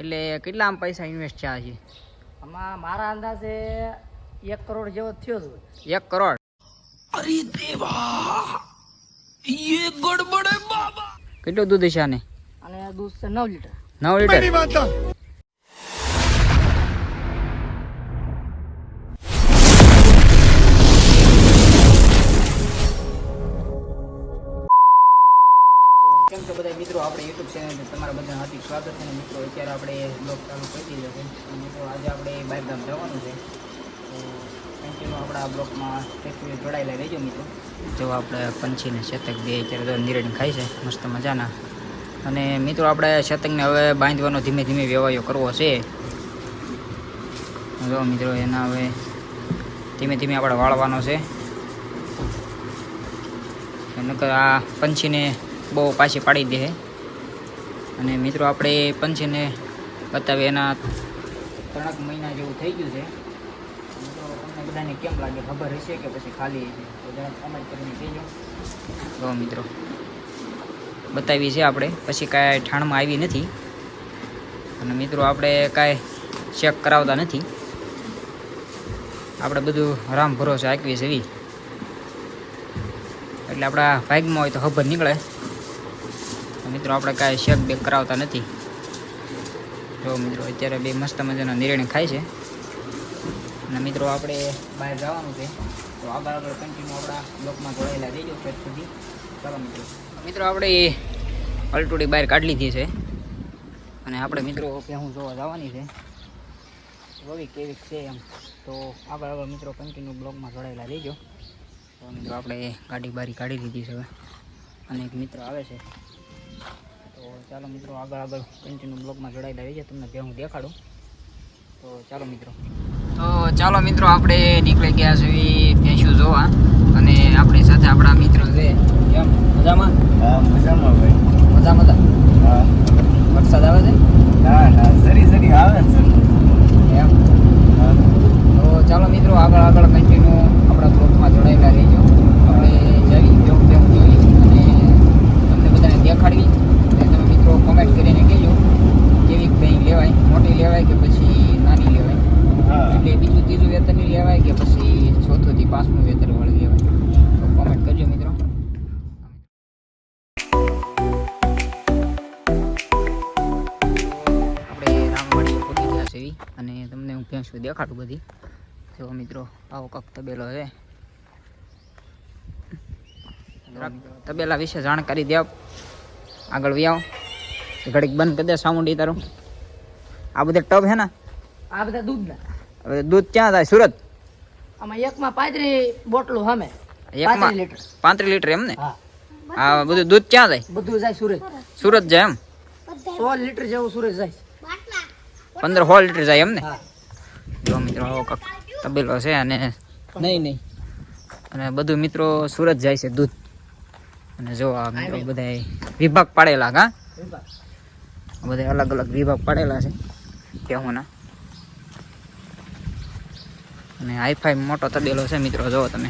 એટલે કેટલા આમ પૈસા ઇન્વેસ્ટ થયા છે? આમાં મારા અંદાજે 1 કરોડ જેવો થયો છે. 1 કરોડ? અરે દેવા, ये गड़बड़ है बाबा. કેટલું દૂધ છે આને? અને દૂધ છે 9 લીટર. 9 લીટર? કેમ છો બધા મિત્રો? આપણે યુટ્યુબ ચેનલ તમારા બધાનું હાર્દિક સ્વાગત છે. મિત્રો અત્યારે આપણે બ્લોગ ચાલુ કરી દીધો છે. મિત્રો આજે આપણે બહારગામ જવાનું છે, તો કન્ટિન્યુ આપણા બ્લોગમાં જોડાયેલા રહેજો મિત્રો. જો આપણે પંછીને શતક બે અત્યારે નિરણ ખાય છે મસ્ત મજાના. અને મિત્રો આપણે શતકને હવે બાંધવાનો ધીમે ધીમે વ્યવહારો કરવો છે. જો મિત્રો એના હવે ધીમે ધીમે આપણે વાળવાનો છે. નકર આ પંછીને બહુ પાછી પાડી દે. અને મિત્રો આપણે પંછીને બતાવીએ એના 3 મહિના જેવું થઈ ગયું છે. મિત્રો તમને બધાને કેમ લાગે, ખબર હશે કે પછી ખાલી હશે? તો જરા કમેન્ટ કરીને કહેજો. તો મિત્રો બતાવી છે આપણે, પછી કાંઈ ઠાણમાં આવી નથી. અને મિત્રો આપણે કાંઈ ચેક કરાવતા નથી, આપણે બધું રામ ભરોસે આંકવી છે એવી. એટલે આપણા ભાગમાં હોય તો ખબર નીકળે. મિત્રો આપણે કાંઈ શેક બેક કરાવતા નથી. જો મિત્રો અત્યારે બે મસ્ત મજાના નિર્ણય ખાય છે. અને મિત્રો આપણે બહાર જવાનું છે, તો આગળ કન્ટિન્યુ આપણા બ્લોકમાં જોડાયેલા રહેજો ફેટ સુધી. ચાલો મિત્રો આપણે અલટુડી બહાર કાઢી લીધી છે. અને આપણે મિત્રો હું જોવા જવાની છે, જોવી કેવી છે એમ. તો આગળ મિત્રો કન્ટિન્યુ બ્લોકમાં જોડાયેલા રહેજો. તો મિત્રો આપણે ગાડી બારી કાઢી લીધી છે હવે, અને એક મિત્ર આવે છે. તો ચાલો મિત્રો આગળ કન્ટિન્યુ બ્લોગમાં જોડાયેલા રહીએ, તમને હું દેખાડું. તો ચાલો મિત્રો આપણે નીકળી ગયા છીએ ભેંસું જોવા. અને આપણી સાથે આપણા મિત્ર છે. કેમ મજામાં? હા, મજામાં ભાઈ. મજામાં? હા. વરસાદ આવે છે? હા, સરી આવે છે એમ. હા. તો ચાલો મિત્રો આગળ કન્ટિન્યુ આપણા બ્લોગમાં જોડાયેલા રહીજો. આપણે જવી જોઈ અને તમને બધાને દેખાડવી. તમે મિત્રો કોમેન્ટ કરીને કહેજો કેવી કંઈ લેવાય, મોટી લેવાય કે પછી નાની લેવાય. એટલે બીજું ત્રીજું વેતરની લેવાય કે પછી ચોથું થી 5મું વેતર વાળી લેવાય. તો કોમેન્ટ કરજો મિત્રો. આપણે રામવાડી પહોંચી ગયા છે અને તમને હું ભેંસું દેખાડું બધી. જો મિત્રો આવો કાંક તબેલો છે. તબેલા વિશે જાણકારી દે. આગળ વ્યાવ ઘડીક બંધ કરી દે સાઉન્ડ તારું. આ બધા ટબ હે ને? આ બધા દૂધના. હવે દૂધ ક્યાં થાય? સુરત? આમાં એકમાં 35 બોટલો સામે. એકમાં 35 લીટર. 35 લીટર એમ ને? હા. આ બધું દૂધ ક્યાં જાય? બધું જાય સુરત. સુરત જાય એમ? 16 લીટર જેવું સુરત જાય. 15-16 લીટર જાય એમ ને? હા. જો મિત્રો આવો કાંક તબેલો છે. અને નહીં અને બધું મિત્રો સુરત જાય છે દૂધ. અને જો આ મિત્રો બધા વિભાગ પાડેલા. હા, બધા અલગ અલગ વિભાગ પાડેલા છે ભેહુંના. અને હાઈફાઈ મોટો તબેલો છે મિત્રો. જો તમે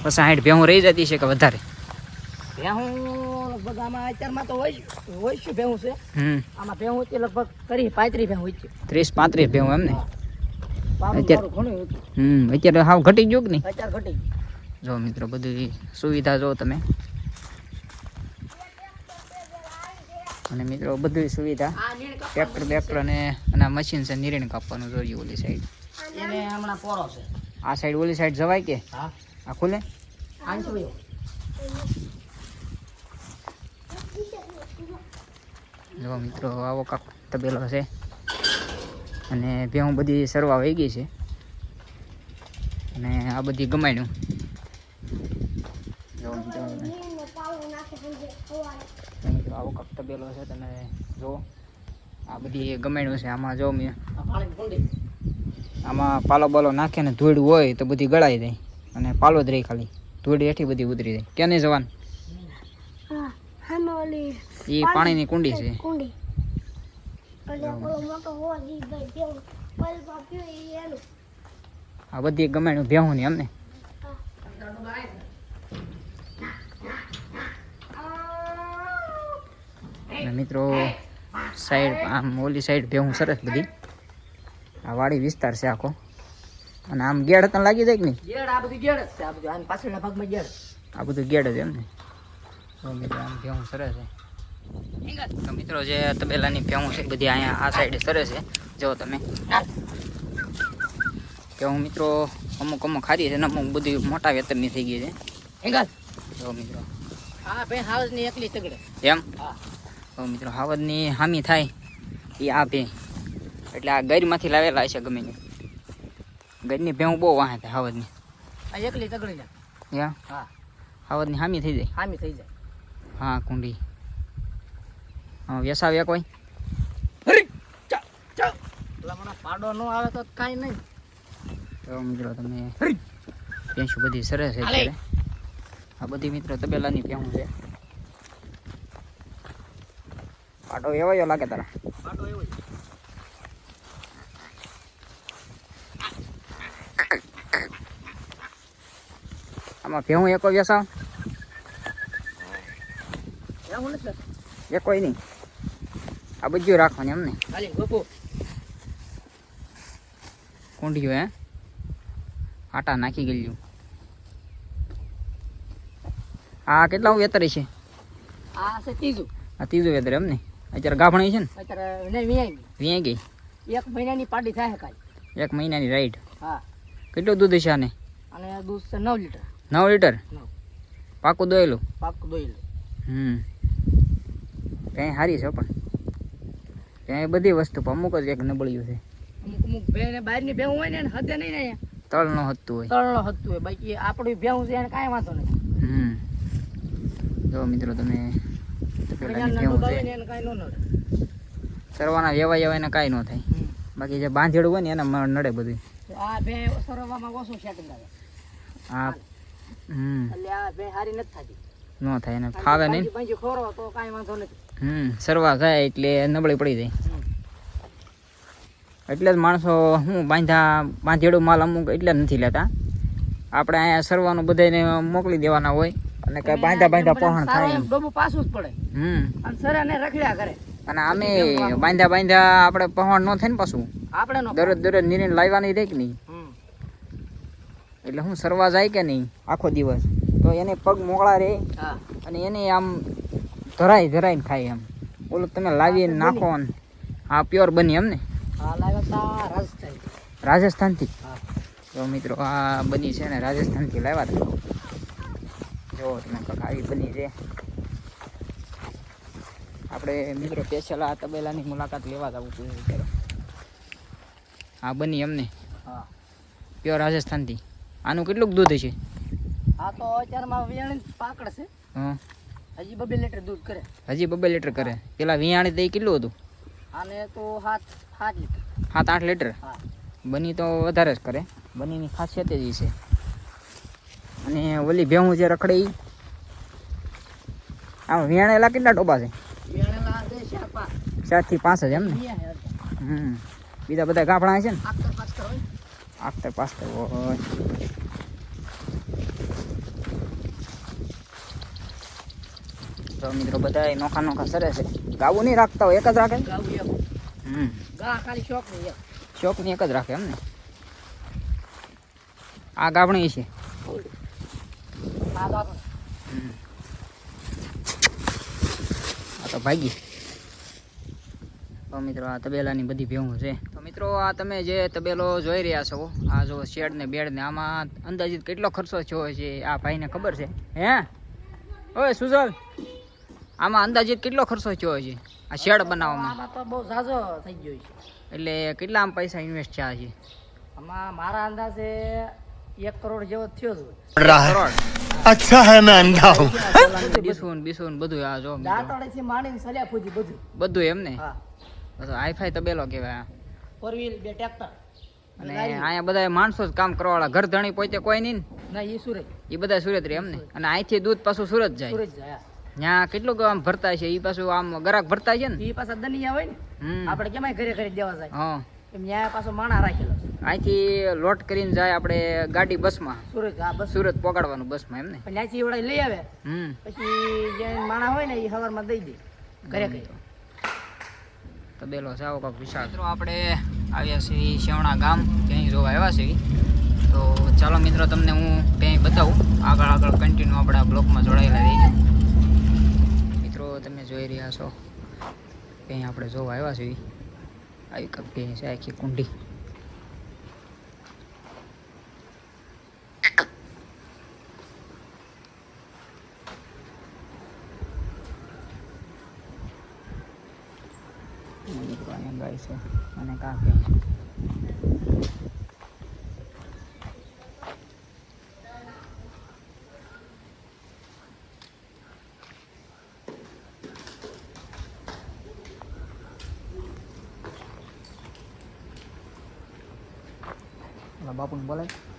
60 ભેહું રહી જતી છે કે વધારે? ભેહું લગભગ આમાં અત્યારમાં તો હોય શું ભેહું છે. આમાં ભેહું છે લગભગ કરી 35 ભેહું હોય છે. 30-35 ભેહું એમ ને? અત્યારે અત્યારે હાવ ઘટી ગયું કે નહીં? અત્યારે ઘટી. જો મિત્રો બધી સુવિધા જો તમે. અને મિત્રો બધી સુવિધા ટ્રેક્ટર અને મશીન છે નિરણ કાપવાનું. જોઈએ ઓલી સાઈડ એને હમણાં પોરો છે. આ સાઈડ ઓલી સાઈડ જવાય કે? હા, આ ખુલે? જો મિત્રો આવો કાંક તબેલો છે. અને ભેહું બધી સરવા વહી ગઈ છે. અને આ બધી ગમાડ્યું. આવો કાંક તબેલો છે. તમે જો આ બધી ગમાડ્યું છે. આમાં જો મેં આમાં પાલો બાલો નાખે ને ધૂળ હોય તો બધી ગળાઈ જાય. અને પાલો જ રહી ખાલી, ધૂળ હેઠી બધી ઉતરી જાય. ક્યાં નહીં જવાનું? એ પાણીની કુંડી છે. આ બધી ગમાડ્યું ભેહું ની એમને? મિત્રો સાઈડ આમ ઓલી સાઈડ ભેહું સરસ બધી. આ વાડી વિસ્તાર છે આખો. અને આમ ગેડ તને લાગી જાય કે નહીં? ગેડ આ બધું ગેડ જ છે. આ બધું આની પાછળના ભાગમાં ગેડ. આ બધું ગેડ જ એમ ને. તો મિત્રો આમ ભેહું સરસ છે. તો મિત્રો જે તબેલાની ભેહું છે બધી અહીંયા આ સાઈડે સરસ છે. જો તમે ભેહું મિત્રો અમુક ખારી છે ને અમુક બધી મોટા વેતરની થઈ ગઈ છે. હેંગલ જો મિત્રો હા ભાઈ હાવજની એકલી તગડે. એમ હા તો મિત્રો હાવજની હામી થાય એ આ ભે એટલે આ ગરમાંથી લાવેલા છે ગમે તે ગરની ભેહું બહુ વાહે થાય હાવજની. આ એકલી તગડી જા. યા હા હાવજની હામી થઈ જાય. હામી થઈ જાય. હા કુંડી વ્યસાવ્યા કોઈ લમણા પાડો નો આવે તો કાઈ નહીં. તો મિત્રો તમે ભેંસું બધી સરસ છે અત્યારે. આ બધી મિત્રો તબેલાની ભેહું છે. પાટો એવાયો લાગે તારા? પાડો એવો જ. આમાં ભેહું એકો વ્યસાવ એવું નથી. એકોય નહીં. આ બધું રાખવાની એમને ખાલી ગોપો. કુંડીઓ હે આટા નાખી ગયેલું. આ કેટલા વેતર છે? આ છે ત્રીજું. આ ત્રીજું વેતર એમ ને. અત્યારે ગાભણી છે ને અત્યારે નહીં વિયાઈ વીઆઈ ગઈ. ગઈ. 1 મહિનાની પાડી થાય કાઈ. 1 મહિનાની રાઈડ. હા કેટલું દૂધ છે આને? અને દૂધ છે 9 લીટર. 9 લીટર 9 પાકું દોયેલું. પાક દોઈ. ત્યાં સારી છે પણ ત્યાં બધી વસ્તુ પણ અમુક જ એક નબળ્યું છે. અમુક ભેને બહારની ભેહું હોય ને એને હદે નહીં ને અહીંયા. તળ ન હતું હોય. તળનો હદતું હોય. બાકી આપણી ભેહું છે એને કાંઈ વાંધો નથી. જો મિત્રો તમે અહીંયા તબેલાની ભેહું નંદુ છે. આવે ને એને કાંઈ ન નડે. સરવાના વ્યવહાર એને કાંઈ ન થાય. બાકી જે બાંધેડું હોય ને એને નડે બધું. આ ભે સરવામાં ઓછું સેટિંગ આવે. આ એટલે આ ભે હારી નથી થતી. ન થાય એને ફાવે નહીં. બાંજી ખોરો તો કાંઈ વાંધો નથી. સરવા જાય એટલે નબળી પડી જાય. એટલે જ માણસો હું બાંધેડું માલ અમુક એટલે જ નથી લેતા. આપણે અહીંયા સરવાનું બધાને મોકલી દેવાના હોય અને કઈ બાંધા પહોંચ થાય એમ ડોબું પાછું જ પડે. અને સરે ને રખડ્યા કરે. અને આમે બાંધા આપણે પહોંચ ન થાય ને પાછું આપણે નો દરરોજ નીરીને લાવવાની રહે કે નહીં. એટલે હું સરવા જાય કે નહીં આખો દિવસ તો એને પગ મોકળા રહે હા અને એને આમ ધરાઈને ખાય એમ. ઓલું તમે લાવીને નાખો ને હા પ્યોર બની એમ ને. હા લાવ્યા તા રાજસ્થાન. રાજસ્થાનથી. હા તો મિત્રો આ બની છે ને રાજસ્થાનથી લાવ્યા હતા. જો તમે કંઈક આવી બની છે. આપણે મિત્રો સ્પેશિયલ આ તબેલાની મુલાકાત લેવા જવું જોઈએ અત્યારે. આ બની એમને હા પ્યોર રાજસ્થાનથી. આનું કેટલું દૂધ છે? આ તો અત્યારમાં વિયાણી પાકડ છે. હા હજી 2 લીટર દૂધ કરે. હજી 2 લીટર કરે. પેલા વિયાણી તો કેટલું હતું? આને તો 7 લીટર. 7-8 લીટર. હા બની તો વધારે જ કરે. બનીની ખાસિયત જ છે. અને ઓલી ભેહું જે રખડે ઈ આમ વિયાણેલા કેટલા ડોબા છે? વિયાણેલા છે 4-5. 4 થી 5 જ એમ ને. બીજા બધા ગાફડા છે ને આખતર પાછતર હોય. આખતર પાસ્તર હોય. તો મિત્રો બધા નોખા સરસ છે. ગાવું નહીં રાખતા હોય એક જ રાખે. ગાવું એક. ગા ખાલી શોખ નહીં એક. શોખની એક જ રાખે એમ ને. આ ગાભણી છે. આ ગાભણ. આ તો ભાગી. તો મિત્રો આ તબેલાની બધી ભેહું છે. તો મિત્રો આ તમે જે તબેલો જોઈ રહ્યા છો આ જો શેડ ને બેડ ને આમાં અંદાજિત કેટલો ખર્ચો થયો છે આ ભાઈને ખબર છે હે? ઓય સુજલ આમાં અંદાજિત કેટલો ખર્ચો થયો છે આ શેડ બનાવવામાં? આમાં તો બહુ ઝાઝો થઈ ગયો છે. એટલે કેટલા આમ પૈસા ઇન્વેસ્ટ થયા છે? આમાં મારા અંદાજે 1 કરોડ જેવો થયો છે. કરોડ. अच्छा है मैं अंधा हूँ. બીસું બધું આ જો મિત્રો. દાંતળેથી માંડીને સલ્યા પૂજી બધું એમ ને. હા હાઈફાઈ તબેલો કહેવાય. 4 વ્હીલ 2 ટ્રેક્ટર. અને અહીંયા બધા માણસો જ કામ કરવાવાળા. ઘર ધણી પોતે કોઈ નહીં ને. ના એ સુરત. એ બધા સુરત રહે એમ ને. અને અહીંથી દૂધ પાછું સુરત જાય. સુરત જાય. ત્યાં કેટલું આમ ભરતા છે એ પાછું આમ ગરાક ભરતા છે ને. એ પાછા દનિયા હોય ને આપણે કેમાય ઘરે દેવા જાય. હા એમ ન્યાય પાછો માણા રાખેલો છે. અહીંથી લોટ કરીને જાય આપણે ગાડી બસમાં સુરત. હા બસ સુરત પહોંચાડવાનું બસમાં એમ ને. પણ ત્યાંથી એવડા લઈ આવે પછી જે માણા હોય ને એ સવારમાં દઈ દે ઘરે ઘરે. તબેલો છે આવો કાંક વિશાળ. મિત્રો આપણે આવ્યા છીએ શેવણા ગામ, ત્યાં જોવા આવ્યા છીએ. તો ચાલો મિત્રો તમને હું ત્યાં બતાવું. આગળ કન્ટિન્યુ આપણા બ્લોકમાં જોડાયેલા રહીજો. મિત્રો તમે જોઈ રહ્યા છો ત્યાં આપણે જોવા આવ્યા છીએ. આવી કાંક ભેંસ છે, આખી કુંડી. ગાય છે અને કાં ભેંસ. બાપુને બોલાય.